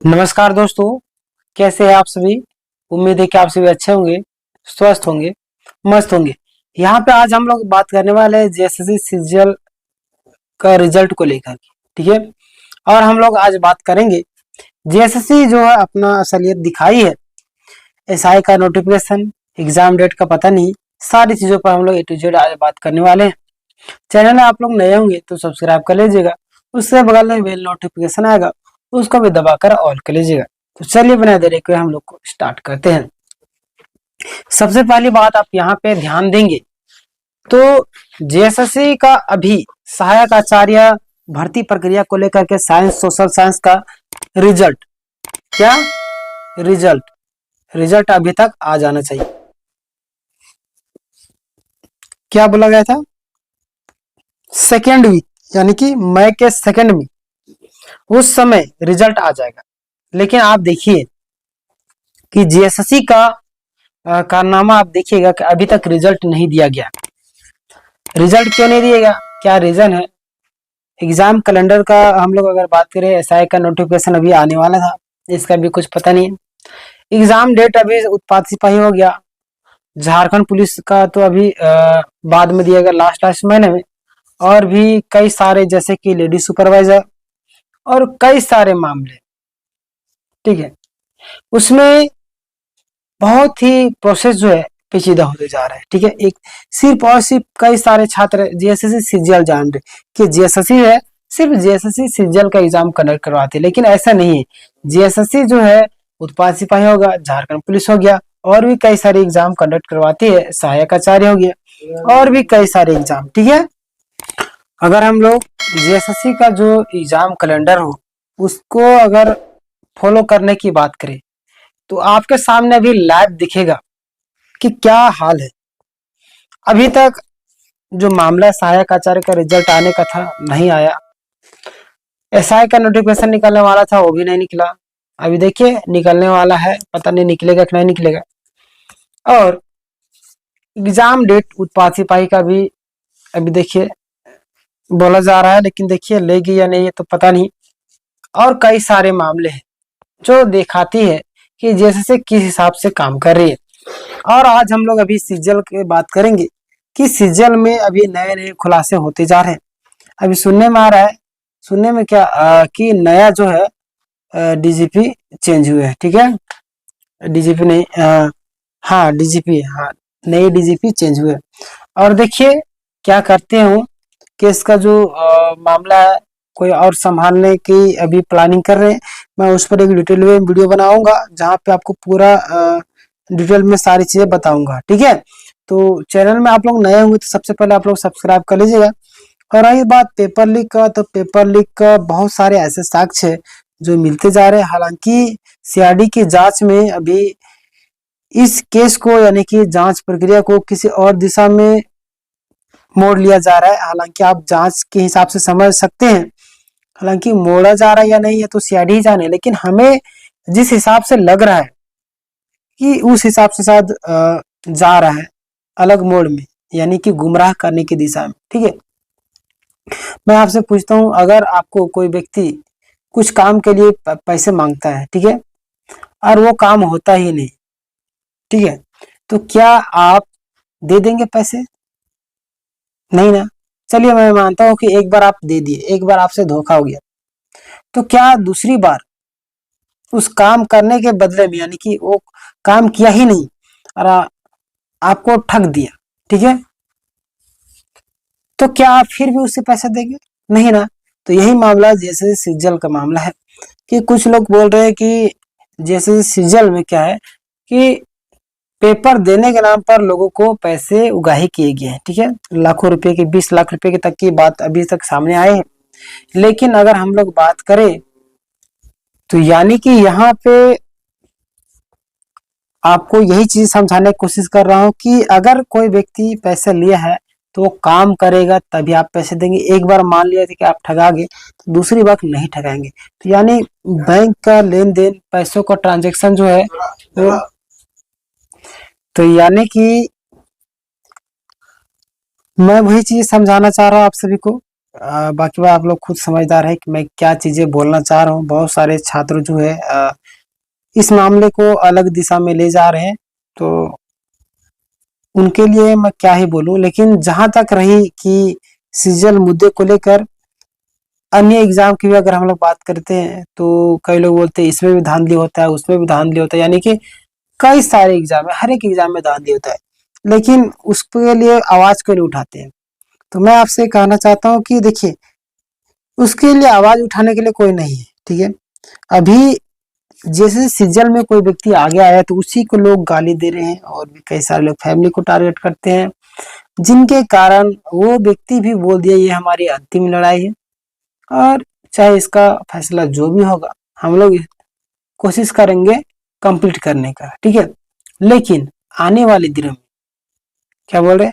नमस्कार दोस्तों, कैसे हैं आप सभी। उम्मीद है कि आप सभी अच्छे होंगे, स्वस्थ होंगे, मस्त होंगे। यहाँ पे आज हम लोग बात करने वाले हैं जेएसएससी सीजीएल का रिजल्ट को लेकर के, ठीक है। और हम लोग आज बात करेंगे जेएसएससी जो है अपना असलियत दिखाई है, एसआई का नोटिफिकेशन, एग्जाम डेट का पता नहीं, सारी चीजों पर हम लोग ए टू जेड आज बात करने वाले हैं। चैनल में आप लोग नए होंगे तो सब्सक्राइब कर लीजिएगा, उससे बगल में बेल नोटिफिकेशन आएगा, उसको भी दबाकर ऑल कर लीजिएगा। तो चलिए बिना देरी के हम लोग को स्टार्ट करते हैं। सबसे पहली बात आप यहाँ पे ध्यान देंगे तो जेएसएससी का अभी सहायक आचार्य भर्ती प्रक्रिया को लेकर के साइंस सोशल साइंस का रिजल्ट, क्या रिजल्ट अभी तक आ जाना चाहिए। क्या बोला गया था, सेकेंड वीक यानी कि मई के सेकेंड में उस समय रिजल्ट आ जाएगा। लेकिन आप देखिए कि जेएसएससी का कारनामा आप देखिएगा कि अभी तक रिजल्ट नहीं दिया गया। रिजल्ट क्यों नहीं दिएगा, क्या रीजन है। एग्जाम कैलेंडर का हम लोग अगर बात करें, एसआई का नोटिफिकेशन अभी आने वाला था, इसका भी कुछ पता नहीं है। एग्जाम डेट अभी उत्पाद सिपाही हो गया। झारखंड पुलिस का तो अभी बाद में दिया गया, लास्ट महीने में। और भी कई सारे जैसे कि लेडी सुपरवाइजर और कई सारे मामले, ठीक है, उसमें बहुत ही प्रोसेस जो है पेचीदा होते जा रहा है, ठीक है। एक सिर्फ और सिर्फ कई सारे छात्र जेएसएससी सीजीएल जान रहे कि जेएसएससी है, सिर्फ जेएसएससी सीजीएल का एग्जाम कंडक्ट करवाते हैं, लेकिन ऐसा नहीं है। जेएसएससी जो है उत्पाद सिपाही होगा, झारखंड पुलिस हो गया, और भी कई सारे एग्जाम कंडक्ट करवाती है, सहायक आचार्य हो गया, और भी कई सारे एग्जाम, ठीक है। अगर हम लोग जेएसएससी का जो एग्जाम कैलेंडर हो उसको अगर फॉलो करने की बात करें तो आपके सामने अभी लाइव दिखेगा कि क्या हाल है। अभी तक जो मामला सहायक आचार्य का रिजल्ट आने का था नहीं आया, एसआई का नोटिफिकेशन निकलने वाला था वो भी नहीं निकला। अभी देखिए निकलने वाला है, पता नहीं निकलेगा कि नहीं निकलेगा। और एग्जाम डेट उत्पाद सिपाही का भी अभी देखिए बोला जा रहा है, लेकिन देखिए लेगी या नहीं ये तो पता नहीं। और कई सारे मामले हैं जो दिखाती है कि जैसे किस हिसाब से काम कर रही है। और आज हम लोग अभी सीजीएल की बात करेंगे कि सीजीएल में अभी नए नए खुलासे होते जा रहे हैं। अभी सुनने में आ रहा है, सुनने में क्या कि नया जो है डीजीपी चेंज हुए हैं, ठीक है। डीजीपी नहीं, हाँ डीजीपी, हाँ नई डीजीपी चेंज हुए। और देखिए क्या करते हो कि इसका जो मामला है कोई और संभालने की अभी प्लानिंग कर रहे हैं। मैं उस पर एक डिटेल में वीडियो बनाऊंगा जहाँ पे आपको पूरा डिटेल में सारी चीजें बताऊंगा, ठीक है। तो चैनल में आप लोग नए होंगे तो सबसे पहले आप लोग सब्सक्राइब कर लीजिएगा। और रही बात पेपर लीक का, तो पेपर लीक का बहुत सारे ऐसे साक्ष्य जो मिलते जा रहे हैं। हालांकि सीआईडी की जांच में अभी इस केस को यानी कि जांच प्रक्रिया को किसी और दिशा में मोड़ लिया जा रहा है। हालांकि आप जांच के हिसाब से समझ सकते हैं, हालांकि मोड़ा जा रहा है या नहीं है तो सीआईडी ही जाने, लेकिन हमें जिस हिसाब से लग रहा है कि उस हिसाब से शायद जा रहा है अलग मोड़ में, यानी कि गुमराह करने की दिशा में, ठीक है। मैं आपसे पूछता हूं, अगर आपको कोई व्यक्ति कुछ काम के लिए पैसे मांगता है, ठीक है, और वो काम होता ही नहीं, ठीक है, तो क्या आप दे देंगे पैसे? नहीं ना। चलिए मैं मानता हूं कि एक बार आप दे दिए, एक बार आपसे धोखा हो गया, तो क्या दूसरी बार उस काम करने के बदले में, यानी कि वो काम किया ही नहीं और आपको ठग दिया, ठीक है, तो क्या आप फिर भी उससे पैसा देंगे? नहीं ना। तो यही मामला जैसे सीजीएल का मामला है कि कुछ लोग बोल रहे हैं कि जैसे सीजीएल में क्या है कि पेपर देने के नाम पर लोगों को पैसे उगाही किए गए हैं, ठीक है। लाखों रुपए की, 20 लाख रुपए की तक की बात अभी तक सामने आए हैं। लेकिन अगर हम लोग बात करें तो यानी कि यहाँ पे आपको यही चीज समझाने की कोशिश कर रहा हूँ कि अगर कोई व्यक्ति पैसे लिया है तो वो काम करेगा तभी आप पैसे देंगे। एक बार मान लिया था कि आप ठगा गए तो दूसरी बार नहीं ठगाएंगे। तो यानी बैंक का लेन देन, पैसों का ट्रांजेक्शन जो है वो, तो यानी कि मैं वही चीज समझाना चाह रहा हूँ आप सभी को बाकी बात आप लोग खुद समझदार है कि मैं क्या चीजें बोलना चाह रहा हूँ। बहुत सारे छात्र जो है इस मामले को अलग दिशा में ले जा रहे हैं, तो उनके लिए मैं क्या ही बोलूं। लेकिन जहां तक रही कि सीजल मुद्दे को लेकर अन्य एग्जाम की भी अगर हम लोग बात करते हैं, तो कई लोग बोलते हैं इसमें भी धांधली होता है, उसमें भी धांधली होता है, यानी कि कई सारे एग्जाम है, हर एक एग्जाम में धांधली होता है, लेकिन उसके लिए आवाज क्यों नहीं उठाते हैं। तो मैं आपसे कहना चाहता हूँ कि देखिए, उसके लिए आवाज उठाने के लिए कोई नहीं है, ठीक है। अभी जैसे सीजल में कोई व्यक्ति आगे आया तो उसी को लोग गाली दे रहे हैं, और भी कई सारे लोग फैमिली को टारगेट करते हैं, जिनके कारण वो व्यक्ति भी बोल दिया ये हमारी अंतिम लड़ाई है, और चाहे इसका फैसला जो भी होगा हम लोग कोशिश करेंगे कंप्लीट करने का, ठीक है। लेकिन आने वाले दिनों में क्या बोल रहे,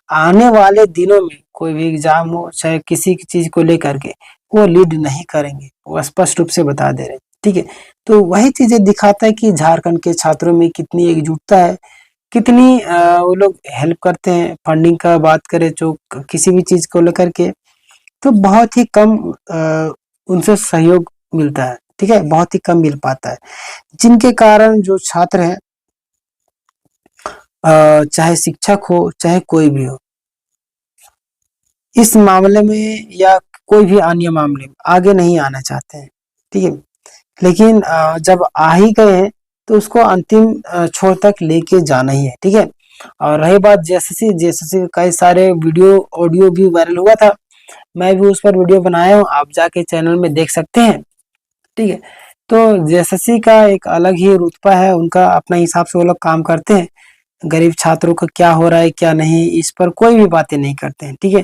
आने वाले दिनों में कोई भी एग्जाम हो, चाहे किसी की चीज को लेकर के, वो लीड नहीं करेंगे, वो स्पष्ट रूप से बता दे रहे हैं, ठीक है। तो वही चीजें दिखाता है कि झारखंड के छात्रों में कितनी एकजुटता है, कितनी वो लोग हेल्प करते हैं। फंडिंग का बात करें जो किसी भी चीज को लेकर के, तो बहुत ही कम उनसे सहयोग मिलता है, ठीक है, बहुत ही कम मिल पाता है, जिनके कारण जो छात्र है, चाहे शिक्षक हो चाहे कोई भी हो, इस मामले में या कोई भी अन्य मामले में आगे नहीं आना चाहते हैं, ठीक है। लेकिन जब आ ही गए हैं तो उसको अंतिम छोर तक लेके जाना ही है, ठीक है। और रही बात जेएसएससी कई सारे वीडियो ऑडियो भी वायरल हुआ था, मैं भी उस पर वीडियो बनाया हूँ, आप जाके चैनल में देख सकते हैं, ठीक है। तो जेएसएससी का एक अलग ही रुतबा है, उनका अपने हिसाब से वो लोग काम करते हैं, गरीब छात्रों का क्या हो रहा है क्या नहीं इस पर कोई भी बातें नहीं करते हैं, ठीक है।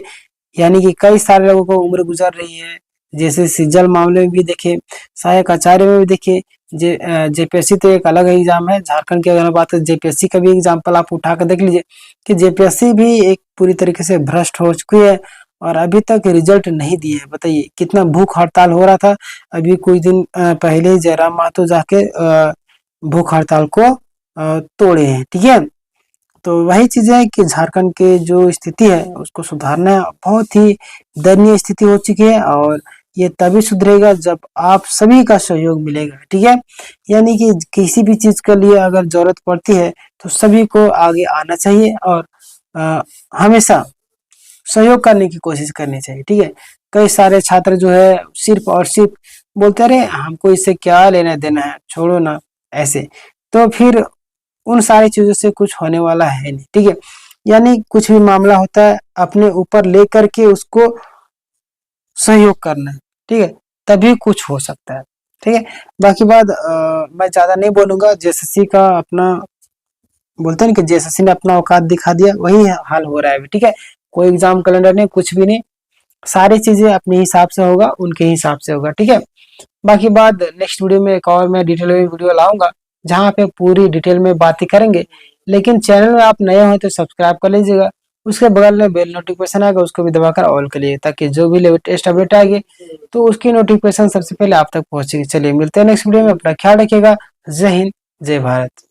यानी कि कई सारे लोगों को उम्र गुजर रही है, जैसे सिज्जल मामले में भी देखे, सहायक आचार्य में भी देखे, जेपीएससी तो एक अलग एग्जाम है। झारखंड की अगर बात है जेपीएससी का भी एग्जाम्पल आप उठा कर देख लीजिए कि जेपीएससी भी एक पूरी तरीके से भ्रष्ट हो चुकी है, और अभी तक रिजल्ट नहीं दिए है। बताइए कितना भूख हड़ताल हो रहा था, अभी कुछ दिन पहले ही जयराम महतो जाके भूख हड़ताल को तोड़े हैं, ठीक है। तो वही चीजें है कि झारखंड के जो स्थिति है उसको सुधारना बहुत ही दयनीय स्थिति हो चुकी है, और ये तभी सुधरेगा जब आप सभी का सहयोग मिलेगा, ठीक है। यानी कि किसी भी चीज के लिए अगर जरूरत पड़ती है तो सभी को आगे आना चाहिए, और हमेशा सहयोग करने की कोशिश करनी चाहिए, ठीक है। कई सारे छात्र जो है सिर्फ और सिर्फ बोलते रहे हमको इससे क्या लेना देना है, छोड़ो ना, ऐसे तो फिर उन सारी चीजों से कुछ होने वाला है नहीं, ठीक है। यानी कुछ भी मामला होता है अपने ऊपर लेकर के उसको सहयोग करना है, ठीक है, तभी कुछ हो सकता है, ठीक है। बाकी बात मैं ज्यादा नहीं बोलूंगा, जेएसएससी का अपना बोलते हैं कि जेएसएससी ने अपना औकात दिखा दिया, वही हाल हो रहा है अभी, ठीक है। कोई एग्जाम कैलेंडर नहीं, कुछ भी नहीं, सारी चीजें अपने हिसाब से होगा, उनके हिसाब से होगा, ठीक है। बाकी बात नेक्स्ट वीडियो में एक और मैं डिटेल में वीडियो लाऊंगा, जहाँ पे पूरी डिटेल में बातें करेंगे। लेकिन चैनल में आप नए हो तो सब्सक्राइब कर लीजिएगा, उसके बगल में बेल नोटिफिकेशन आएगा, उसको भी दबाकर ऑल करिए, ताकि जो भी लेटेस्ट अपडेट आएगी तो उसकी नोटिफिकेशन सबसे पहले आप तक पहुंचेगी। चलिए मिलते हैं नेक्स्ट वीडियो में, अपना ख्याल रखिएगा। जय हिंद, जय भारत।